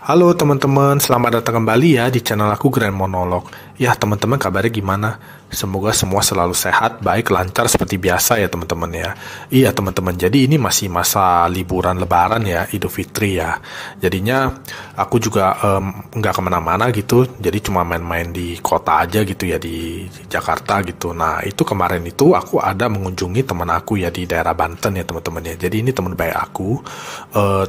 Halo teman-teman, selamat datang kembali ya di channel aku Grand Monolog. Ya teman-teman, kabarnya gimana? Semoga semua selalu sehat, baik, lancar seperti biasa ya teman-teman ya. Iya teman-teman, jadi ini masih masa liburan lebaran ya, Idul Fitri ya. Jadinya aku juga nggak kemana-mana gitu, jadi cuma main-main di kota aja gitu ya, di Jakarta gitu. Nah itu kemarin itu aku ada mengunjungi teman aku ya di daerah Banten ya teman-teman ya. Jadi ini teman baik aku,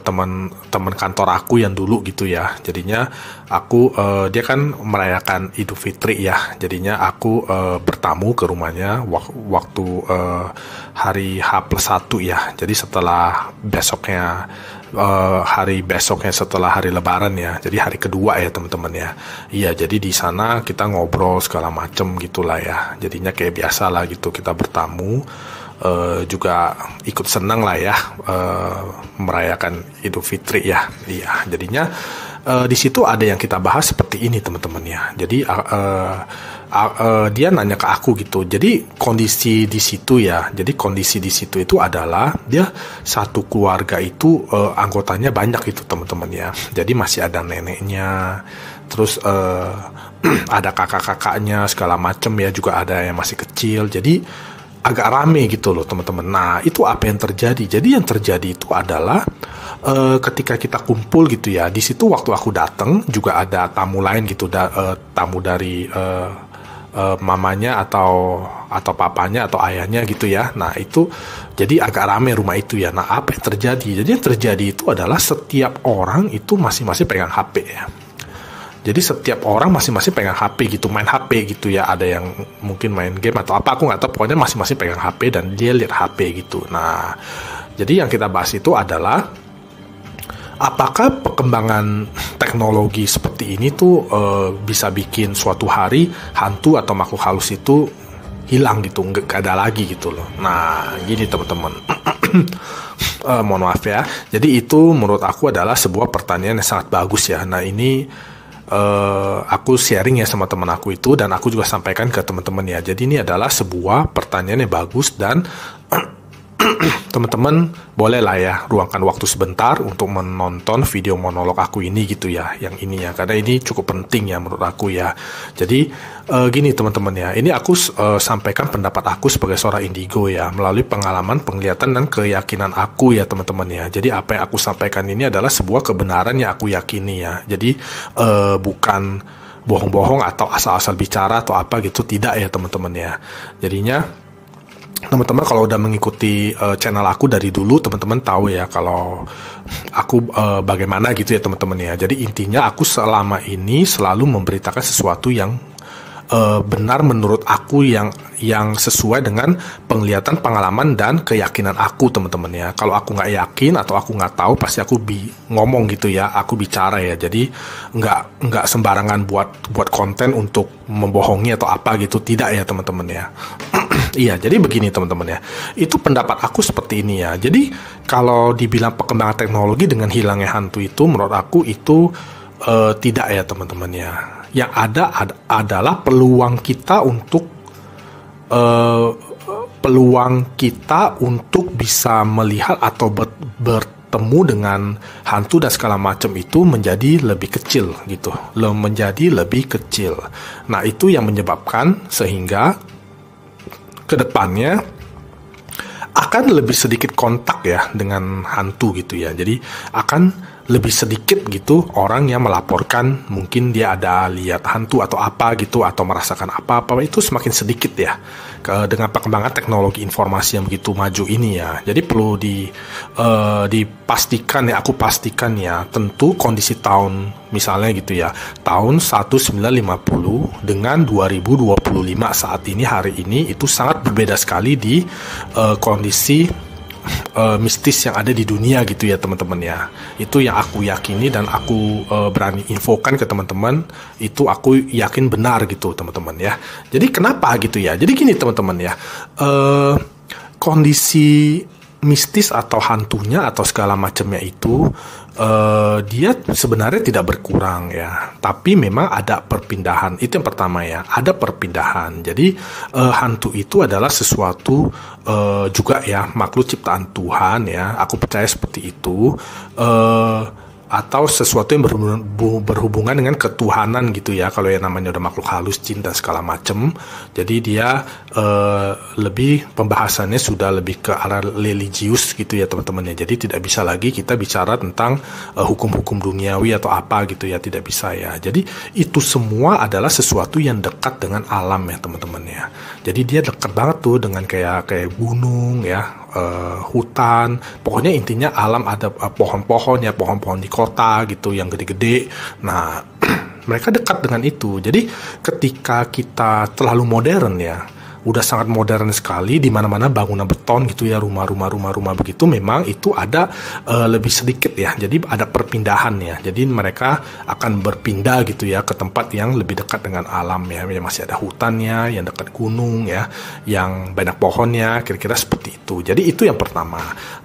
teman kantor aku yang dulu gitu ya. Jadinya aku dia kan merayakan Idul Fitri ya. Jadinya aku bertamu ke rumahnya waktu hari H+1 ya. Jadi setelah besoknya hari besoknya setelah hari Lebaran ya. Jadi hari kedua ya teman-teman ya. Iya, jadi di sana kita ngobrol segala macem gitulah ya. Jadinya kayak biasa lah gitu, kita bertamu. Juga ikut senang lah ya merayakan Idul Fitri ya. Iya, jadinya di situ ada yang kita bahas seperti ini teman-teman ya. Jadi dia nanya ke aku gitu. Jadi kondisi di situ ya. Jadi kondisi di situ itu adalah dia satu keluarga itu anggotanya banyak itu teman-teman ya. Jadi masih ada neneknya, terus ada kakak-kakaknya segala macem ya, juga ada yang masih kecil. Jadi agak rame gitu loh teman-teman. Nah itu apa yang terjadi? Jadi yang terjadi itu adalah ketika kita kumpul gitu ya, di situ waktu aku datang juga ada tamu lain gitu, tamu dari mamanya atau papanya atau ayahnya gitu ya. Nah itu jadi agak rame rumah itu ya. Nah apa yang terjadi? Jadi yang terjadi itu adalah setiap orang itu masing-masing pegang HP ya. Jadi setiap orang masing-masing pegang HP gitu, main HP gitu ya. Ada yang mungkin main game atau apa, aku nggak tahu. Pokoknya masing-masing pegang HP dan dia lihat HP gitu. Nah, jadi yang kita bahas itu adalah apakah perkembangan teknologi seperti ini tuh bisa bikin suatu hari hantu atau makhluk halus itu hilang gitu, nggak ada lagi gitu loh. Nah, gini teman-teman. Mohon maaf ya. Jadi itu menurut aku adalah sebuah pertanyaan yang sangat bagus ya. Nah ini aku sharing ya sama teman aku itu, dan aku juga sampaikan ke teman-teman ya. Jadi ini adalah sebuah pertanyaan yang bagus, dan teman-teman boleh lah ya ruangkan waktu sebentar untuk menonton video monolog aku ini gitu ya, yang ini ya, karena ini cukup penting ya menurut aku ya. Jadi gini teman-teman ya, ini aku sampaikan pendapat aku sebagai seorang indigo ya, melalui pengalaman, penglihatan, dan keyakinan aku ya teman-teman ya. Jadi apa yang aku sampaikan ini adalah sebuah kebenaran yang aku yakini ya. Jadi bukan bohong-bohong atau asal-asal bicara atau apa gitu, tidak ya teman-teman ya. Jadinya teman-teman kalau udah mengikuti channel aku dari dulu, teman-teman tahu ya kalau aku bagaimana gitu ya teman-teman ya. Jadi intinya aku selama ini selalu memberitakan sesuatu yang benar menurut aku, yang sesuai dengan penglihatan, pengalaman, dan keyakinan aku teman-teman ya. Kalau aku nggak yakin atau aku nggak tahu, pasti aku ngomong gitu ya, aku bicara ya. Jadi nggak sembarangan buat konten untuk membohongi atau apa gitu, tidak ya teman-teman ya. Iya, jadi begini teman-teman ya. Itu pendapat aku seperti ini ya. Jadi kalau dibilang perkembangan teknologi dengan hilangnya hantu itu, menurut aku itu tidak ya teman-teman ya. Yang ada adalah peluang kita untuk bisa melihat atau bertemu dengan hantu dan segala macam itu menjadi lebih kecil gitu. Menjadi lebih kecil. Nah, itu yang menyebabkan sehingga kedepannya akan lebih sedikit kontak ya dengan hantu gitu ya. Jadi akan lebih sedikit gitu orang yang melaporkan mungkin dia ada lihat hantu atau apa gitu, atau merasakan apa-apa, itu semakin sedikit ya dengan perkembangan teknologi informasi yang begitu maju ini ya. Jadi perlu dipastikan ya, aku pastikan ya, tentu kondisi tahun misalnya gitu ya, tahun 1950 dengan 2025 saat ini, hari ini, itu sangat berbeda sekali di kondisi mistis yang ada di dunia gitu ya teman-teman ya. Itu yang aku yakini dan aku berani infokan ke teman-teman, itu aku yakin benar gitu teman-teman ya. Jadi kenapa gitu ya? Jadi gini teman-teman ya, kondisi mistis atau hantunya atau segala macamnya itu dia sebenarnya tidak berkurang ya, tapi memang ada perpindahan. Itu yang pertama ya, ada perpindahan. Jadi hantu itu adalah sesuatu juga ya, makhluk ciptaan Tuhan ya, aku percaya seperti itu. atau sesuatu yang berhubungan dengan ketuhanan gitu ya, kalau yang namanya udah makhluk halus, jin dan segala macem. Jadi dia lebih pembahasannya sudah lebih ke arah religius gitu ya teman-teman ya. Jadi tidak bisa lagi kita bicara tentang hukum-hukum duniawi atau apa gitu ya, tidak bisa ya. Jadi itu semua adalah sesuatu yang dekat dengan alam ya teman-teman ya. Jadi dia dekat banget tuh dengan kayak gunung ya, hutan, pokoknya intinya alam. Ada pohon-pohon ya, pohon-pohon di kota gitu yang gede-gede. Nah mereka dekat dengan itu. Jadi ketika kita terlalu modern ya, udah sangat modern sekali, di mana-mana bangunan beton gitu ya, rumah begitu, memang itu ada lebih sedikit ya. Jadi ada perpindahan ya. Jadi mereka akan berpindah gitu ya ke tempat yang lebih dekat dengan alam ya, yang masih ada hutannya, yang dekat gunung ya, yang banyak pohonnya, kira-kira seperti itu. Jadi itu yang pertama.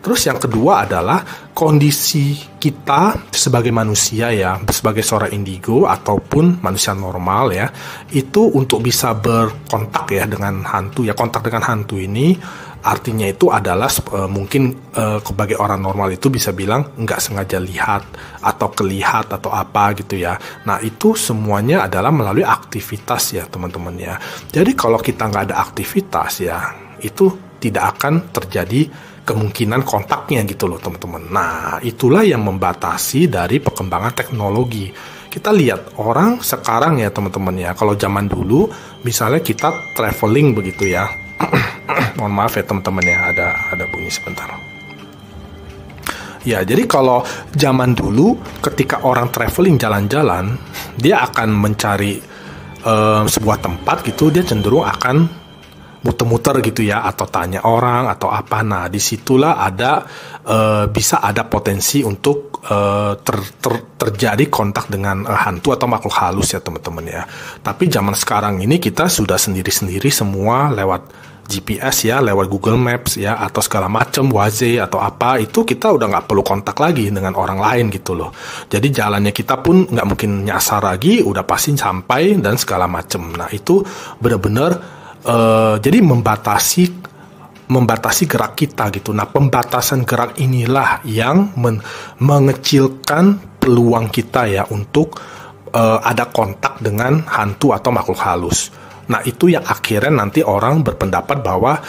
Terus yang kedua adalah kondisi kita sebagai manusia ya, sebagai seorang indigo ataupun manusia normal ya, itu untuk bisa berkontak ya dengan hantu ya. Kontak dengan hantu ini artinya itu adalah mungkin sebagai orang normal itu bisa bilang nggak sengaja lihat atau kelihat atau apa gitu ya. Nah itu semuanya adalah melalui aktivitas ya teman-teman ya. Jadi kalau kita nggak ada aktivitas ya, itu tidak akan terjadi kemungkinan kontaknya gitu loh teman-teman. Nah itulah yang membatasi dari perkembangan teknologi. Kita lihat orang sekarang ya teman-teman ya, kalau zaman dulu misalnya kita traveling begitu ya. Mohon maaf ya teman-teman ya, ada bunyi sebentar. Ya, jadi kalau zaman dulu ketika orang traveling jalan-jalan, dia akan mencari sebuah tempat gitu, dia cenderung akan muter-muter gitu ya, atau tanya orang atau apa. Nah disitulah ada bisa ada potensi untuk terjadi kontak dengan hantu atau makhluk halus ya teman-teman ya. Tapi zaman sekarang ini kita sudah sendiri-sendiri semua lewat GPS ya, lewat Google Maps ya, atau segala macam, Waze atau apa, itu kita udah nggak perlu kontak lagi dengan orang lain gitu loh. Jadi jalannya kita pun nggak mungkin nyasar lagi, udah pasti sampai dan segala macam. Nah itu benar-benar jadi membatasi gerak kita gitu. Nah pembatasan gerak inilah yang mengecilkan peluang kita ya untuk ada kontak dengan hantu atau makhluk halus. Nah itu yang akhirnya nanti orang berpendapat bahwa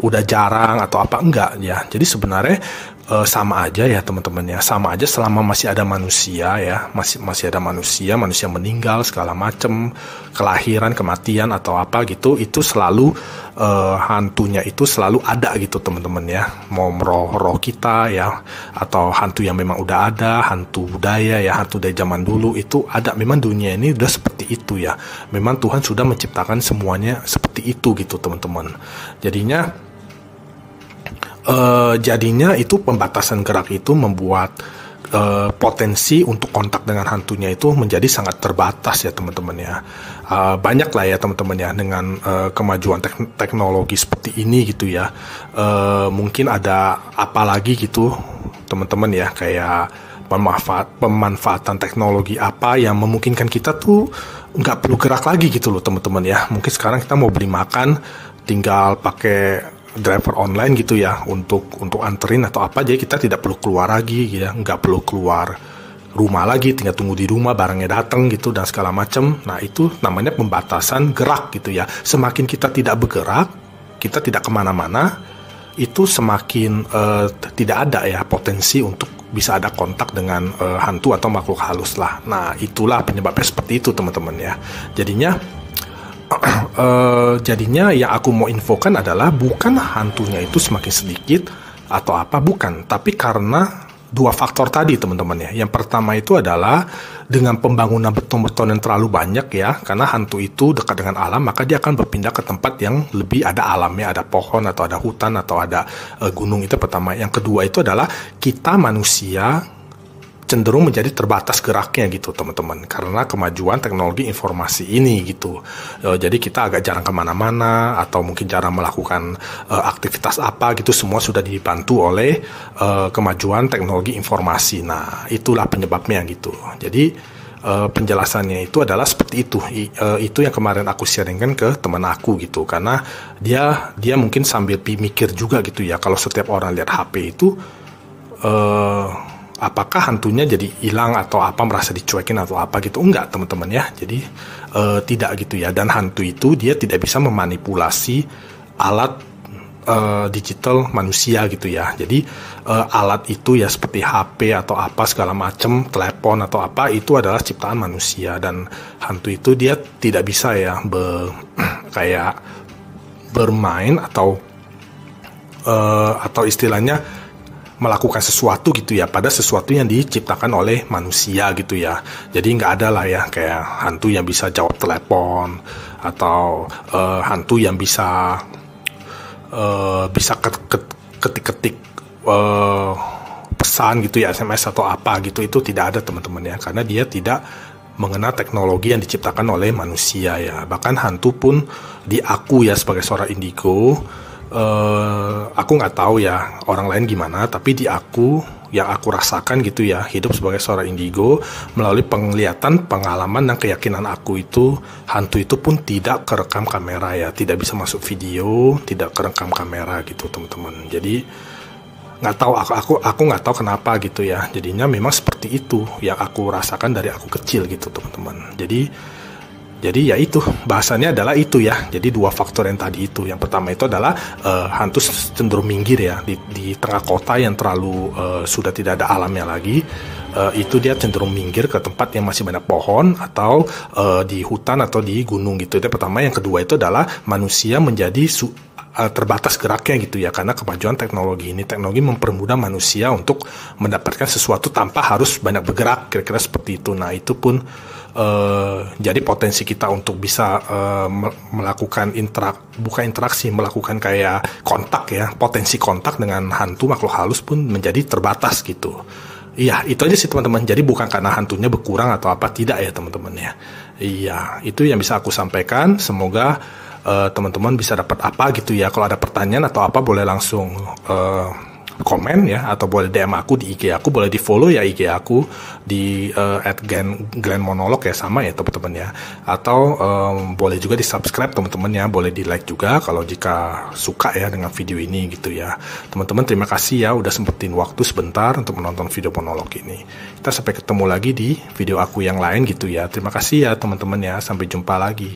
udah jarang atau apa, enggak ya. Jadi sebenarnya sama aja ya teman-teman ya, sama aja selama masih ada manusia ya, masih ada manusia meninggal segala macam, kelahiran, kematian atau apa gitu, itu selalu hantunya itu selalu ada gitu teman-teman ya. Mau roh kita ya, atau hantu yang memang udah ada, hantu budaya ya, hantu dari zaman dulu itu ada. Memang dunia ini udah seperti itu ya, memang Tuhan sudah menciptakan semuanya seperti itu gitu teman-teman. Jadinya itu pembatasan gerak itu membuat potensi untuk kontak dengan hantunya itu menjadi sangat terbatas ya teman-teman ya. Banyak lah ya teman-teman ya, dengan kemajuan teknologi seperti ini gitu ya. Mungkin ada apa lagi gitu teman-teman ya, kayak pemanfaatan teknologi apa yang memungkinkan kita tuh nggak perlu gerak lagi gitu loh teman-teman ya. Mungkin sekarang kita mau beli makan tinggal pakai driver online gitu ya, untuk anterin atau apa, jadi kita tidak perlu keluar lagi ya, nggak perlu keluar rumah lagi, tinggal tunggu di rumah barangnya datang gitu dan segala macam. Nah itu namanya pembatasan gerak gitu ya. Semakin kita tidak bergerak, kita tidak kemana-mana, itu semakin tidak ada ya potensi untuk bisa ada kontak dengan hantu atau makhluk halus lah. Nah itulah penyebabnya seperti itu teman-teman ya. Jadinya yang aku mau infokan adalah bukan hantunya itu semakin sedikit atau apa, bukan, tapi karena dua faktor tadi teman-teman ya. Yang pertama itu adalah dengan pembangunan beton-beton yang terlalu banyak ya, karena hantu itu dekat dengan alam, maka dia akan berpindah ke tempat yang lebih ada alamnya, ada pohon atau ada hutan atau ada gunung. Itu pertama. Yang kedua itu adalah kita manusia cenderung menjadi terbatas geraknya gitu teman-teman, karena kemajuan teknologi informasi ini gitu. Jadi kita agak jarang kemana-mana, atau mungkin jarang melakukan aktivitas apa gitu, semua sudah dibantu oleh kemajuan teknologi informasi. Nah itulah penyebabnya gitu. Jadi penjelasannya itu adalah seperti itu. Itu yang kemarin aku sharingkan ke teman aku gitu, karena dia mungkin sambil mikir juga gitu ya, kalau setiap orang lihat HP itu apakah hantunya jadi hilang atau apa, merasa dicuekin atau apa gitu. Enggak teman-teman ya, jadi tidak gitu ya. Dan hantu itu dia tidak bisa memanipulasi alat digital manusia gitu ya. Jadi alat itu ya seperti HP atau apa segala macam, telepon atau apa, itu adalah ciptaan manusia. Dan hantu itu dia tidak bisa ya kayak bermain atau istilahnya melakukan sesuatu gitu ya pada sesuatu yang diciptakan oleh manusia gitu ya. Jadi nggak ada lah ya kayak hantu yang bisa jawab telepon atau hantu yang bisa ketik-ketik pesan gitu ya, SMS atau apa gitu. Itu tidak ada teman-teman ya, karena dia tidak mengenal teknologi yang diciptakan oleh manusia ya. Bahkan hantu pun di aku ya sebagai seorang indigo, aku nggak tahu ya orang lain gimana, tapi di aku yang aku rasakan gitu ya, hidup sebagai seorang indigo melalui penglihatan, pengalaman dan keyakinan aku itu, hantu itu pun tidak kerekam kamera ya, tidak bisa masuk video, tidak kerekam kamera gitu teman-teman. Jadi nggak tahu, aku nggak tahu kenapa gitu ya, jadinya memang seperti itu yang aku rasakan dari aku kecil gitu teman-teman. Jadi ya itu, bahasanya adalah itu ya. Jadi dua faktor yang tadi itu. Yang pertama itu adalah hantu cenderung minggir ya. Di tengah kota yang terlalu sudah tidak ada alamnya lagi. Itu dia cenderung minggir ke tempat yang masih banyak pohon atau di hutan atau di gunung gitu. Itu pertama. Yang kedua itu adalah manusia menjadi terbatas geraknya gitu ya. Karena kemajuan teknologi ini. Teknologi mempermudah manusia untuk mendapatkan sesuatu tanpa harus banyak bergerak. Kira-kira seperti itu. Nah itu pun jadi potensi kita untuk bisa melakukan melakukan kayak kontak ya, potensi kontak dengan hantu makhluk halus pun menjadi terbatas gitu. Iya, itu aja sih teman-teman. Jadi bukan karena hantunya berkurang atau apa, tidak ya teman-teman ya. Iya, itu yang bisa aku sampaikan. Semoga teman-teman bisa dapat apa gitu ya. Kalau ada pertanyaan atau apa boleh langsung komen ya, atau boleh DM aku di IG aku, boleh di follow ya IG aku di @glenmonolog ya, sama ya teman-teman ya, atau boleh juga di subscribe teman-teman ya, boleh di like juga kalau jika suka ya dengan video ini gitu ya teman-teman. Terima kasih ya udah sempetin waktu sebentar untuk menonton video monolog ini. Kita sampai ketemu lagi di video aku yang lain gitu ya. Terima kasih ya teman-teman ya, sampai jumpa lagi.